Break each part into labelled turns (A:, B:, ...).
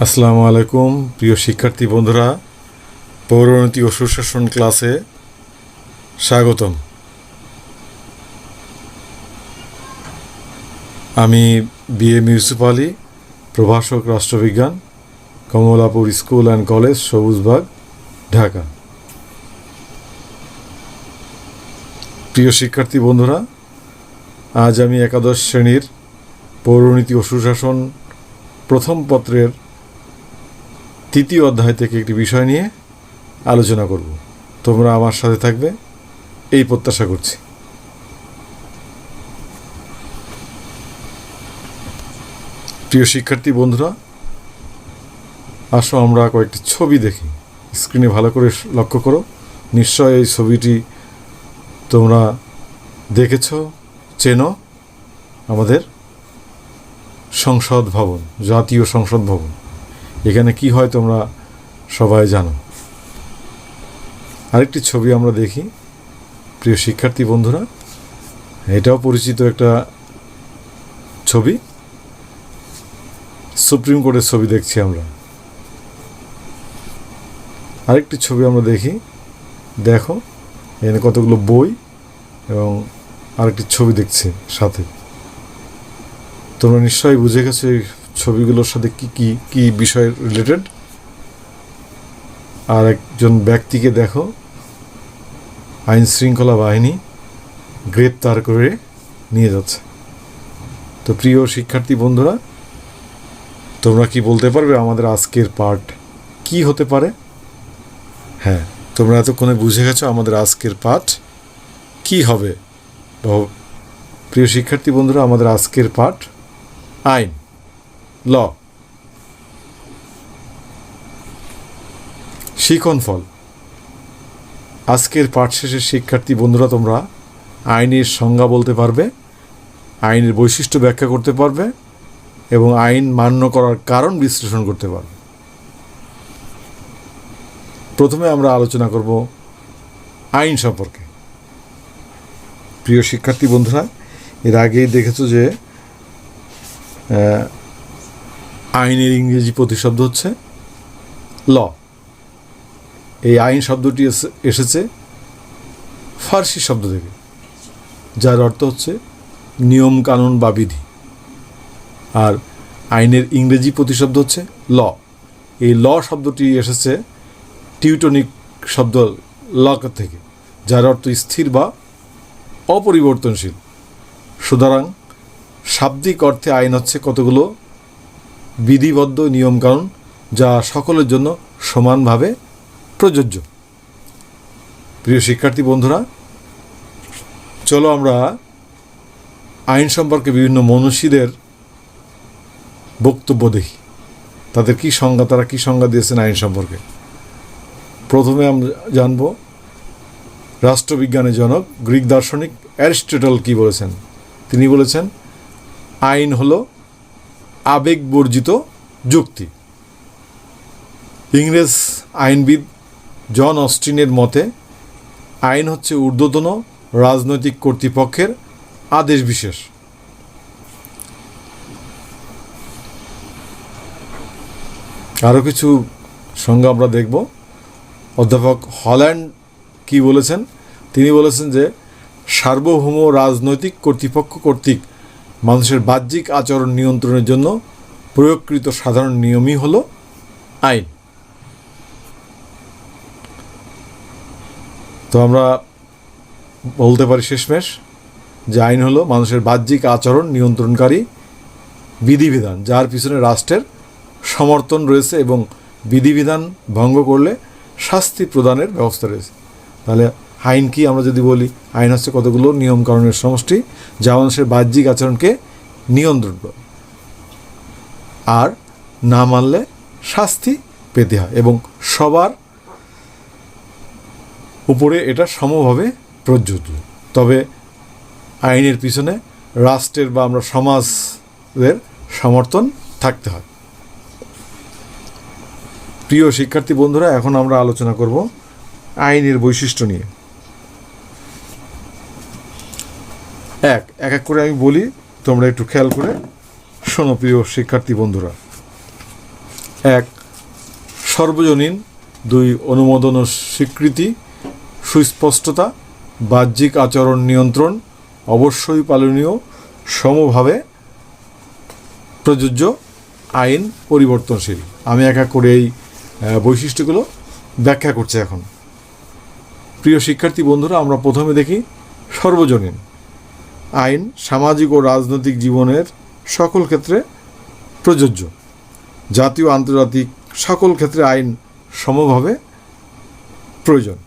A: আসসালামু আলাইকুম প্রিয় শিক্ষার্থী বন্ধুরা, পৌরনীতি ও সুশাসন ক্লাসে স্বাগতম। আমি বিএম ইউসুফ আলী, প্রভাষক রাষ্ট্রবিজ্ঞান, Kamalapur school and college, Sabujbagh, Dhaka. প্রিয় শিক্ষার্থী বন্ধুরা, আজ আমি একাদশ শ্রেণীর পৌরনীতি ও সুশাসন প্রথম পত্রের তৃতীয় অধ্যায় থেকে একটি বিষয় নিয়ে আলোচনা করব। তোমরা আমার সাথে থাকবে এই প্রত্যাশা করছি। প্রিয় শিক্ষার্থী বন্ধুরা, আসো আমরা কয়েকটি ছবি দেখি। স্ক্রিনে ভালো করে লক্ষ্য করো। নিশ্চয় এই ছবিটি তোমরা দেখেছ, চেনো। আমাদের সংসদ ভবন, জাতীয় সংসদ ভবন। এখানে কি হয় তোমরা সবাই জানো। আরেকটি ছবি আমরা দেখি প্রিয় শিক্ষার্থী বন্ধুরা, এটাও পরিচিত একটা ছবি। সুপ্রিম কোর্টের ছবি দেখছি আমরা। আরেকটি ছবি আমরা দেখি, দেখো এখানে কতগুলো বই এবং আরেকটি ছবি দেখছি সাথে। তোমরা নিশ্চয়ই বুঝে গেছো এই ছবিগুলোর সাথে কি কি কি বিষয় রিলেটেড। আর একজন ব্যক্তিকে দেখো, আইন শৃঙ্খলা বাহিনী গ্রেপ্তার করে নিয়ে যাচ্ছে। তো প্রিয় শিক্ষার্থী বন্ধুরা, তোমরা কি বলতে পারবে আমাদের আজকের পাঠ কি হতে পারে? হ্যাঁ, তোমরা এতক্ষণে বুঝে গেছো আমাদের আজকের পাঠ কি হবে। প্রিয় শিক্ষার্থী বন্ধুরা, আমাদের আজকের পাঠ আইন, ল। শিখন ফল। আজকের পাঠ শেষে শিক্ষার্থী বন্ধুরা তোমরা আইনের সংজ্ঞা বলতে পারবে, আইনের বৈশিষ্ট্য ব্যাখ্যা করতে পারবে এবং আইন মান্য করার কারণ বিশ্লেষণ করতে পারবে। প্রথমে আমরা আলোচনা করব আইন সম্পর্কে। প্রিয় শিক্ষার্থী বন্ধুরা, এর আগেই দেখেছো যে আইনের ইংরেজি প্রতিশব্দ হচ্ছে ল। এই আইন শব্দটি এসেছে ফার্সি শব্দ থেকে, যার অর্থ হচ্ছে নিয়ম কানুন বা বিধি। আর আইনের ইংরেজি প্রতিশব্দ হচ্ছে ল। এই ল শব্দটি এসেছে টিউটনিক শব্দ লক থেকে, যার অর্থ স্থির বা অপরিবর্তনশীল। সুতরাং শাব্দিক অর্থে আইন হচ্ছে কতগুলো বিধিবদ্ধ নিয়মকানুন যা সকলের জন্য সমানভাবে প্রযোজ্য। প্রিয় শিক্ষার্থী বন্ধুরা, চলো আমরা আইন সম্পর্কে বিভিন্ন মনীষীদের বক্তব্য দেখি। তারা কি সংজ্ঞা দিয়েছেন আইন সম্পর্কে। প্রথমে আমরা জানব রাষ্ট্রবিজ্ঞানের জনক গ্রিক দার্শনিক অ্যারিস্টটল কি বলেছেন। তিনি বলেছেন, আইন হলো আবেগবর্জিত যুক্তি। ইংরেজ আইনবিদ জন অস্টিনের মতে আইন হচ্ছে ঊর্ধ্বতন রাজনৈতিক কর্তৃপক্ষের আদেশ বিশেষ। আরও কিছু সংজ্ঞা আমরা দেখব। অধ্যাপক হল্যান্ড কি বলেছেন। তিনি বলেছেন যে সার্বভৌম রাজনৈতিক কর্তৃপক্ষ কর্তৃক মানুষের বাহ্যিক আচরণ নিয়ন্ত্রণের জন্য প্রয়োগকৃত সাধারণ নিয়মই হলো আইন। তো আমরা বলতে পারি শেষমেশ যে আইন হলো মানুষের বাহ্যিক আচরণ নিয়ন্ত্রণকারী বিধিবিধান, যার পিছনে রাষ্ট্রের সমর্থন রয়েছে এবং বিধিবিধান ভঙ্গ করলে শাস্তি প্রদানের ব্যবস্থা রয়েছে। তাহলে আইন কি? আমরা যদি বলি আইন হচ্ছে কতগুলো নিয়মকানুনের সমষ্টি যা মানুষের বাহ্যিক আচরণকে নিয়ন্ত্রণ করে, আর না মানলে শাস্তি পেতে হয় এবং সবার উপরে এটা সমভাবে প্রযোজ্য। তবে আইনের পিছনে রাষ্ট্রের বা আমরা সমাজের সমর্থন থাকতে হয়। প্রিয় শিক্ষার্থী বন্ধুরা, এখন আমরা আলোচনা করব আইনের বৈশিষ্ট্য নিয়ে। এক এক করে আমি বলি, তোমরা একটু খেয়াল করে শোনো প্রিয় শিক্ষার্থী বন্ধুরা। এক, সর্বজনীন। 2, অনুমোদন ও স্বীকৃতি। সুস্পষ্টতা, বাহ্যিক আচরণ নিয়ন্ত্রণ, অবশ্যই পালনীয়, সমভাবে প্রযোজ্য, আইন পরিবর্তনশীল। আমি এক এক করে এই বৈশিষ্ট্যগুলো ব্যাখ্যা করছি এখন। প্রিয় শিক্ষার্থী বন্ধুরা, আমরা প্রথমে দেখি সর্বজনীন। আইন সামাজিক ও রাজনৈতিক জীবনের সকল ক্ষেত্রে প্রযোজ্য। জাতীয় আন্তর্জাতিক সকল ক্ষেত্রে আইন সমভাবে প্রয়োজন।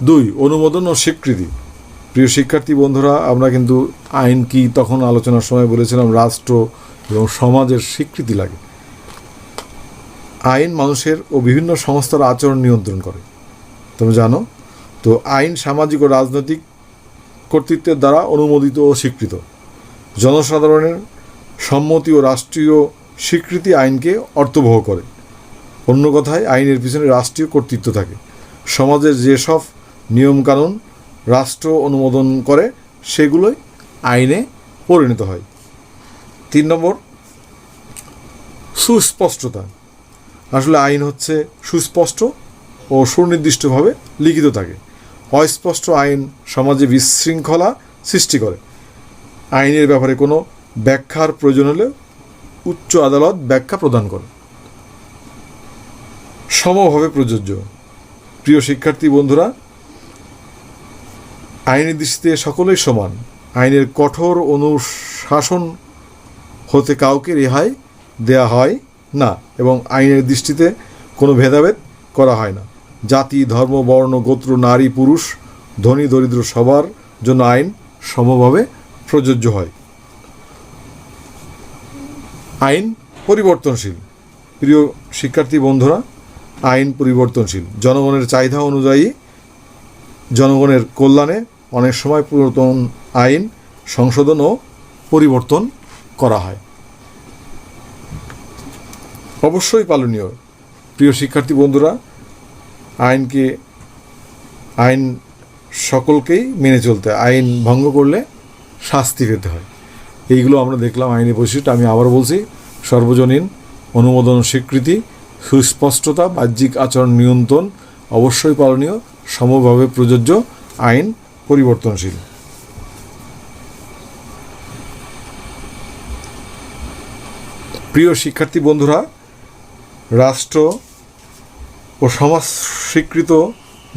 A: 2, অনুমোদন ও স্বীকৃতি। প্রিয় শিক্ষার্থী বন্ধুরা, আমরা কিন্তু আইন কি তখন আলোচনার সময় বলেছিলাম রাষ্ট্র এবং সমাজের স্বীকৃতি লাগে। আইন মানুষের ও বিভিন্ন সংস্থার আচরণ নিয়ন্ত্রণ করে, তুমি জানো তো। আইন সামাজিক ও রাজনৈতিক কর্তৃত্বের দ্বারা অনুমোদিত ও স্বীকৃত। জনসাধারণের সম্মতি ও রাষ্ট্রীয় স্বীকৃতি আইনকে অর্থবহ করে। অন্য কথায়, আইনের পিছনে রাষ্ট্রীয় কর্তৃত্ব থাকে। সমাজের যেসব নিয়মকানুন রাষ্ট্র অনুমোদন করে সেগুলোই আইনে পরিণত হয়। 3 নম্বর, সুস্পষ্টতা। আসলে আইন হচ্ছে সুস্পষ্ট ও সুনির্দিষ্টভাবে লিখিত থাকে। অস্পষ্ট আইন সমাজে বিশৃঙ্খলা সৃষ্টি করে। আইনের ব্যাপারে কোনো ব্যাখ্যার প্রয়োজন হলে উচ্চ আদালত ব্যাখ্যা প্রদান করে। সমভাবে প্রযোজ্য। প্রিয় শিক্ষার্থী বন্ধুরা, আইনের দৃষ্টিতে সকলেই সমান। আইনের কঠোর অনুশাসন হতে কাউকে রেহাই দেয়া হয় না এবং আইনের দৃষ্টিতে কোনো ভেদাভেদ করা হয় না। জাতি, ধর্ম, বর্ণ, গোত্র, নারী, পুরুষ, ধনী, দরিদ্র সবার জন্য আইন সমভাবে প্রযোজ্য হয়। আইন পরিবর্তনশীল। প্রিয় শিক্ষার্থী বন্ধুরা, আইন পরিবর্তনশীল। জনগণের চাহিদা অনুযায়ী জনগণের কল্যাণে অনেক সময় পুরাতন আইন সংশোধন ও পরিবর্তন করা হয়। অবশ্যই পালনীয়। প্রিয় শিক্ষার্থী বন্ধুরা, আইন সকলকেই মেনে চলতে হয়। আইন ভঙ্গ করলে শাস্তি পেতে হয়। এইগুলো আমরা দেখলাম আইনের বৈশিষ্ট্য। আমি আবার বলছি, সর্বজনীন, অনুমোদন স্বীকৃতি, সুস্পষ্টতা, বাহ্যিক আচরণ নিয়ন্ত্রণ, অবশ্যই পালনীয়, সমভাবে প্রযোজ্য, আইন পরিবর্তনশীল। প্রিয় শিক্ষার্থী বন্ধুরা, রাষ্ট্র ও সমাজ স্বীকৃত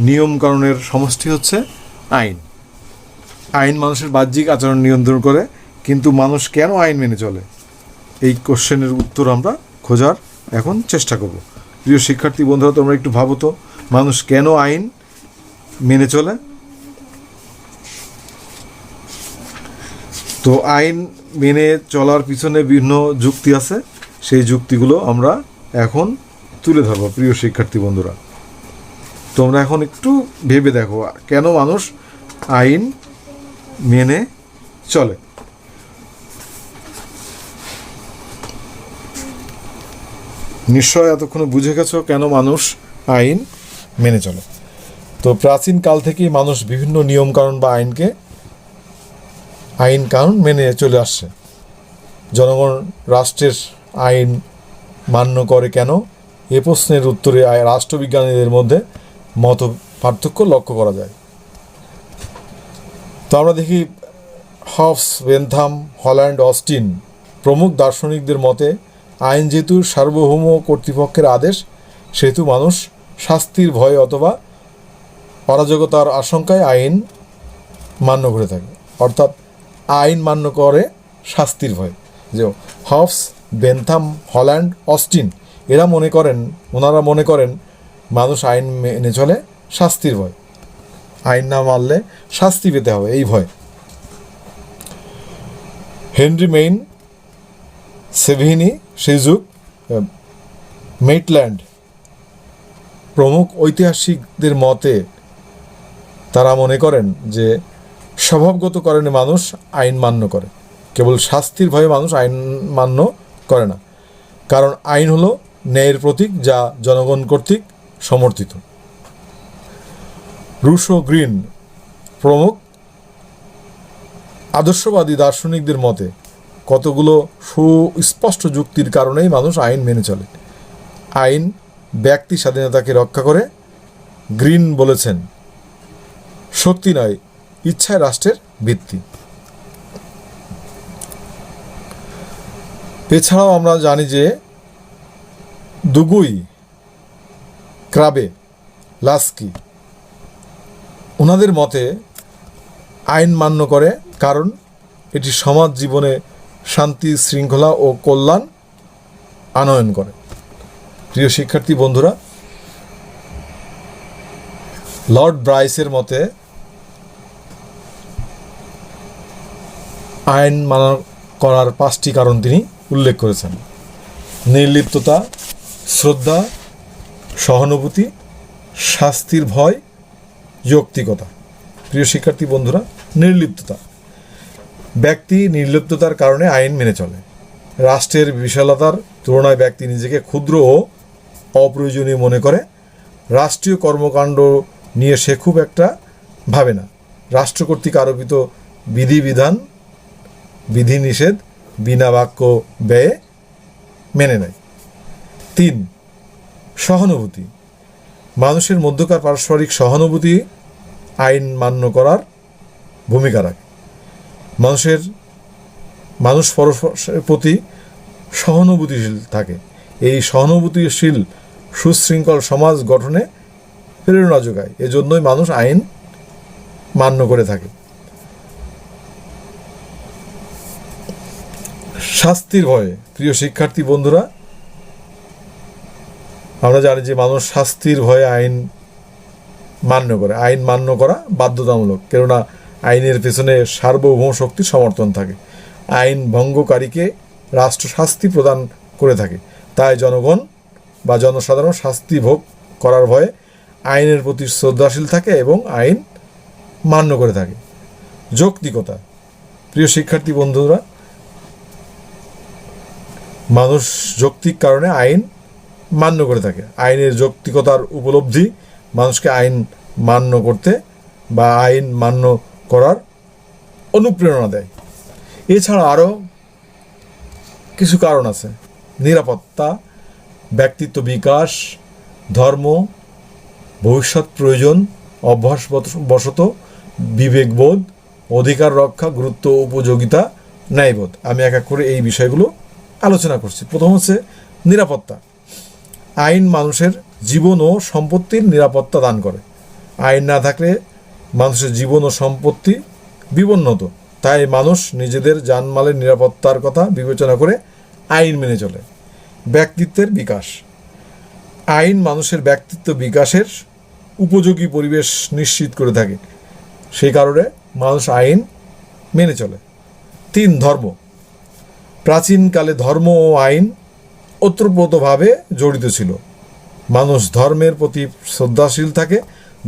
A: নিয়মকানুনের সমষ্টি হচ্ছে আইন। আইন মানুষের বাহ্যিক আচরণ নিয়ন্ত্রণ করে, কিন্তু মানুষ কেন আইন মেনে চলে? এই কোশ্চেনের উত্তর আমরা খোঁজার এখন চেষ্টা করব। প্রিয় শিক্ষার্থী বন্ধুরা, তোমরা একটু ভাবো তো, মানুষ কেন আইন মেনে চলে? তো আইন মেনে চলার পিছনে বিভিন্ন যুক্তি আছে, সেই যুক্তিগুলো আমরা এখন তুলে ধরবো। প্রিয় শিক্ষার্থী বন্ধুরা, তোমরা এখন একটু ভেবে দেখো কেন মানুষ আইন মেনে চলে। নিশ্চয় এতক্ষণে বুঝে গেছো কেন মানুষ আইন মেনে চলে। তো প্রাচীন কাল থেকেই মানুষ বিভিন্ন নিয়মকানুন বা আইন কানুন মেনে চলে আসছে। জনগণ রাষ্ট্রের আইন মান্য করে কেন? এ প্রশ্নের উত্তরে রাষ্ট্রবিজ্ঞানীদের মধ্যে মত পার্থক্য লক্ষ্য করা যায়। তো আমরা দেখি হবস, বেনথাম, হল্যান্ড, অস্টিন প্রমুখ দার্শনিকদের মতে আইন যেহেতু সার্বভৌম কর্তৃপক্ষের আদেশ, সেহেতু মানুষ শাস্তির ভয় অথবা অরাজকতার আশঙ্কায় আইন মান্য করে থাকে। অর্থাৎ আইন মান্য করে শাস্তির ভয়। যে হবস, বেনথাম, হল্যান্ড, অস্টিন ওনারা মনে করেন মানুষ আইন মেনে চলে শাস্তির ভয়। আইন না মানলে শাস্তি পেতে হবে, এই ভয়। হেনরি মেইন, সেভিনি, সেজুক, মেটল্যান্ড প্রমুখ ঐতিহাসিকদের মতে তারা মনে করেন যে স্বভাবগত কারণে মানুষ আইন মান্য করে, কেবল শাস্তির ভয়ে মানুষ আইন মান্য করে না। কারণ আইন হলো ন্যায়ের প্রতীক, যা জনগণ কর্তৃক সমর্থিত। রুশো, গ্রিন প্রমুখ আদর্শবাদী দার্শনিকদের মতে কতগুলো সুস্পষ্ট যুক্তির কারণেই মানুষ আইন মেনে চলে। আইন ব্যক্তি স্বাধীনতাকে রক্ষা করে। গ্রিন বলেছেন, শক্তি নয়, ইচ্ছায় রাষ্ট্রের ভিত্তি। এছাড়াও আমরা জানি যে দুগুই, ক্রাবে, লাস্কি ওনাদের মতে আইন মান্য করে কারণ এটি সমাজ জীবনে শান্তি, শৃঙ্খলা ও কল্যাণ আনয়ন করে। প্রিয় শিক্ষার্থী বন্ধুরা, লর্ড ব্রাইসের মতে আইন মানা করার 5টি কারণ তিনি উল্লেখ করেছেন: নির্লিপ্ততা, শ্রদ্ধা, সহানুভূতি, শাস্তির ভয়, যৌক্তিকতা। প্রিয় শিক্ষার্থী বন্ধুরা, নির্লিপ্ততা, ব্যক্তি নির্লিপ্ততার কারণে আইন মেনে চলে। রাষ্ট্রের বিশালতার তুলনায় ব্যক্তি নিজেকে ক্ষুদ্র ও অপ্রয়োজনীয় মনে করে। রাষ্ট্রীয় কর্মকাণ্ড নিয়ে সে খুব একটা ভাবে না। রাষ্ট্র কর্তৃক আরোপিত বিধিবিধান, বিধিনিষেধ বিনা বাক্য ব্যয়ে মেনে নেয়। 3. সহানুভূতি, মানুষের মধ্যকার পারস্পরিক সহানুভূতি আইন মান্য করার ভূমিকা রাখে। মানুষ পরস্পরের প্রতি সহানুভূতিশীল থাকে। এই সহানুভূতিশীল সুশৃঙ্খল সমাজ গঠনে প্রেরণা যোগায়। এজন্যই মানুষ আইন মান্য করে থাকে। শাস্তির ভয়ে, প্রিয় শিক্ষার্থী বন্ধুরা, আমরা জানি যে মানুষ শাস্তির ভয়ে আইন মান্য করে। আইন মান্য করা বাধ্যতামূলক, কেননা আইনের পেছনে সার্বভৌম শক্তির সমর্থন থাকে। আইন ভঙ্গকারীকে রাষ্ট্র শাস্তি প্রদান করে থাকে। তাই জনগণ বা জনসাধারণ শাস্তি ভোগ করার ভয়ে আইনের প্রতি শ্রদ্ধাশীল থাকে এবং আইন মান্য করে থাকে। যৌক্তিকতা, প্রিয় শিক্ষার্থী বন্ধুরা, মানুষ যৌক্তিক কারণে আইন মান্য করে থাকে। আইনের যৌক্তিকতার উপলব্ধি মানুষকে আইন মান্য করতে বা আইন মান্য করার অনুপ্রেরণা দেয়। এছাড়া আরও কিছু কারণ আছে: নিরাপত্তা, ব্যক্তিত্ব বিকাশ, ধর্ম, ভবিষ্যৎ প্রয়োজন, অভ্যাসবশত, বিবেকবোধ, অধিকার রক্ষা, গুরুত্ব, উপযোগিতা, ন্যায়বোধ। আমি এক এক করে এই বিষয়গুলো আলোচনা করছি। প্রথম হচ্ছে নিরাপত্তা। আইন মানুষের জীবন ও সম্পত্তির নিরাপত্তা দান করে। আইন না থাকলে মানুষের জীবন ও সম্পত্তি বিপন্ন হতো। তাই মানুষ নিজেদের জানমালের নিরাপত্তার কথা বিবেচনা করে আইন মেনে চলে। ব্যক্তিত্বের বিকাশ, আইন মানুষের ব্যক্তিত্ব বিকাশের উপযোগী পরিবেশ নিশ্চিত করে থাকে। সেই কারণে মানুষ আইন মেনে চলে। 3. ধর্ম, প্রাচীনকালে ধর্ম ও আইন ওতপ্রোতভাবে জড়িত ছিল। মানুষ ধর্মের প্রতি শ্রদ্ধাশীল থাকে।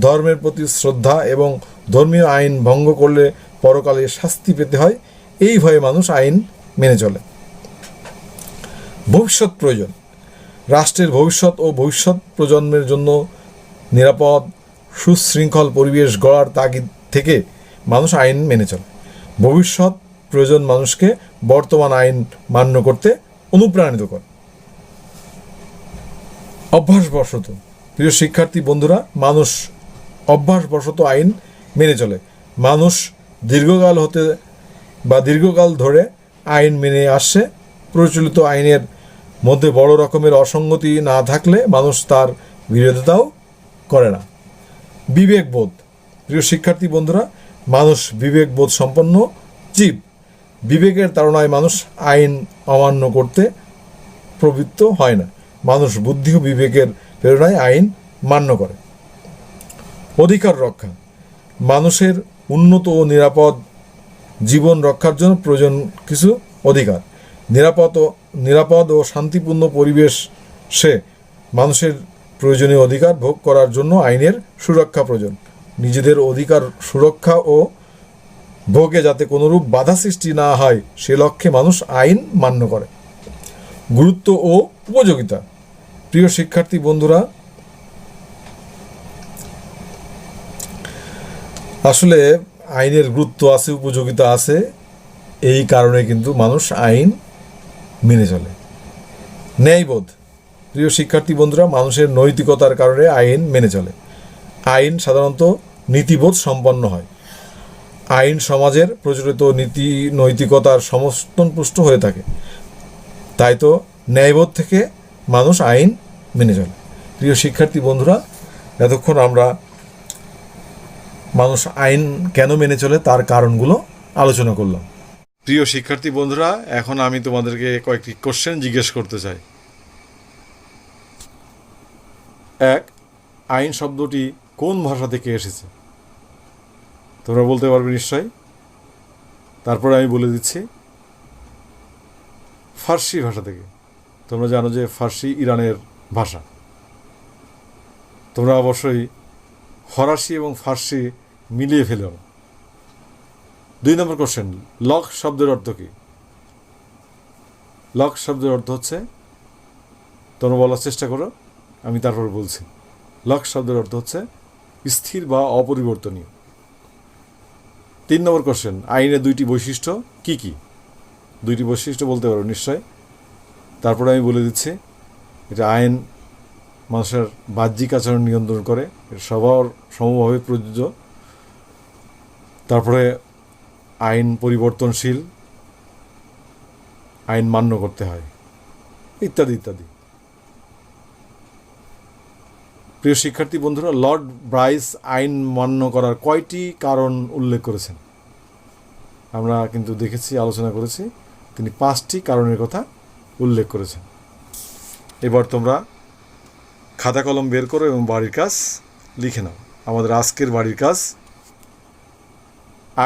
A: ধর্মের প্রতি শ্রদ্ধা এবং ধর্মীয় আইন ভঙ্গ করলে পরকালে শাস্তি পেতে হয়, এই ভয়ে মানুষ আইন মেনে চলে। ভবিষ্যৎ প্রয়োজন, রাষ্ট্রের ভবিষ্যৎ ও ভবিষ্যৎ প্রজন্মের জন্য নিরাপদ সুশৃঙ্খল পরিবেশ গড়ার তাগিদ থেকে মানুষ আইন মেনে চলে। ভবিষ্যৎ প্রয়োজন মানুষকে বর্তমান আইন মান্য করতে অনুপ্রাণিত করে। অভ্যাসবশত, প্রিয় শিক্ষার্থী বন্ধুরা, মানুষ অভ্যাসবশত আইন মেনে চলে। মানুষ দীর্ঘকাল ধরে আইন মেনে আসছে। প্রচলিত আইনের মধ্যে বড় রকমের অসঙ্গতি না থাকলে মানুষ তার বিরোধিতাও করে না। বিবেকবোধ, প্রিয় শিক্ষার্থী বন্ধুরা, মানুষ বিবেকবোধ সম্পন্ন জীব। বিবেকের তাড়নায় মানুষ আইন অমান্য করতে প্রবৃত্ত হয় না। মানুষ বুদ্ধি ও বিবেকের প্রেরণায় আইন মান্য করে। অধিকার রক্ষা, মানুষের উন্নত ও নিরাপদ জীবন রক্ষার জন্য প্রয়োজন কিছু অধিকার। নিরাপদ ও শান্তিপূর্ণ পরিবেশে মানুষের প্রয়োজনীয় অধিকার ভোগ করার জন্য আইনের সুরক্ষা প্রয়োজন। নিজেদের অধিকার সুরক্ষা ও ভোগে যাতে কোনোরূপ বাধা সৃষ্টি না হয় সে লক্ষ্যে মানুষ আইন মান্য করে। গুরুত্ব ও উপযোগিতা, প্রিয় শিক্ষার্থী বন্ধুরা, আসলে আইনের গুরুত্ব আছে, উপযোগিতা আছে। এই কারণে কিন্তু মানুষ আইন মেনে চলে। ন্যায়বোধ, প্রিয় শিক্ষার্থী বন্ধুরা, মানুষের নৈতিকতার কারণে আইন মেনে চলে। আইন সাধারণত নীতিবোধ সম্পন্ন হয়। আইন সমাজের প্রচলিত নীতি নৈতিকতার সমস্তনপুষ্ট হয়ে থাকে। তাই তো ন্যায়বোধ থেকে মানুষ আইন মেনে চলে। প্রিয় শিক্ষার্থী বন্ধুরা, এতক্ষণ আমরা মানুষ আইন কেন মেনে চলে তার কারণগুলো আলোচনা করলাম। প্রিয় শিক্ষার্থী বন্ধুরা, এখন আমি তোমাদেরকে কয়েকটি কোশ্চেন জিজ্ঞেস করতে চাই। এক, আইন শব্দটি কোন ভাষা থেকে এসেছে? তোমরা বলতে পারবে নিশ্চয়। তারপরে আমি বলে দিচ্ছি, ফার্সি ভাষা থেকে। তোমরা জানো যে ফার্সি ইরানের ভাষা। তোমরা অবশ্যই ফরাসি এবং ফার্সি মিলিয়ে ফেলো না। 2 নম্বর কোশ্চেন, লক শব্দের অর্থ কী? লক শব্দের অর্থ হচ্ছে, তোমরা বলার চেষ্টা করো, আমি তারপর বলছি। লক শব্দের অর্থ হচ্ছে স্থির বা অপরিবর্তনীয়। 3 নম্বর কোশ্চেন, আইনের 2টি বৈশিষ্ট্য কি কি? 2টি বৈশিষ্ট্য বলতে পারো নিশ্চয়। তারপরে আমি বলে দিচ্ছি, এটা আইন মানুষের বাহ্যিক আচরণ নিয়ন্ত্রণ করে, এটা সবার সমভাবে প্রযোজ্য। তারপরে আইন পরিবর্তনশীল, আইন মান্য করতে হয়, ইত্যাদি ইত্যাদি। প্রিয় শিক্ষার্থী বন্ধুরা, লর্ড ব্রাইস আইন মান্য করার কয়টি কারণ উল্লেখ করেছেন? আমরা কিন্তু দেখেছি, আলোচনা করেছি, তিনি 5টি কারণের কথা উল্লেখ করেছেন। এবার তোমরা খাতা কলম বের করো এবং বাড়ির কাজ লিখে নাও। আমাদের আজকের বাড়ির কাজ,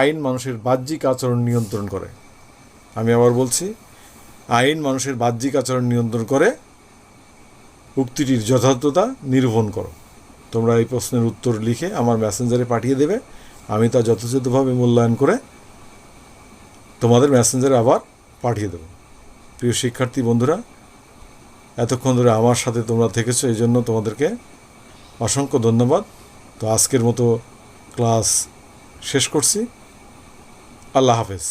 A: আইন মানুষের বাহ্যিক আচরণ নিয়ন্ত্রণ করে। আমি আবার বলছি, আইন মানুষের বাহ্যিক আচরণ নিয়ন্ত্রণ করে, উক্তিটির যথার্থতা নিরূপণ করো। তোমরা এই প্রশ্নের উত্তর লিখে আমার মেসেঞ্জারে পাঠিয়ে দেবে। আমি তা যথাযথভাবে মূল্যায়ন করে তোমাদের মেসেঞ্জারে আবার পাঠিয়ে দেব। প্রিয় শিক্ষার্থী বন্ধুরা, এতক্ষণ ধরে আমার সাথে তোমরা থেকেছো, এই জন্য তোমাদেরকে অসংখ্য ধন্যবাদ। তো আজকের মতো ক্লাস শেষ করছি। আল্লাহ হাফেজ।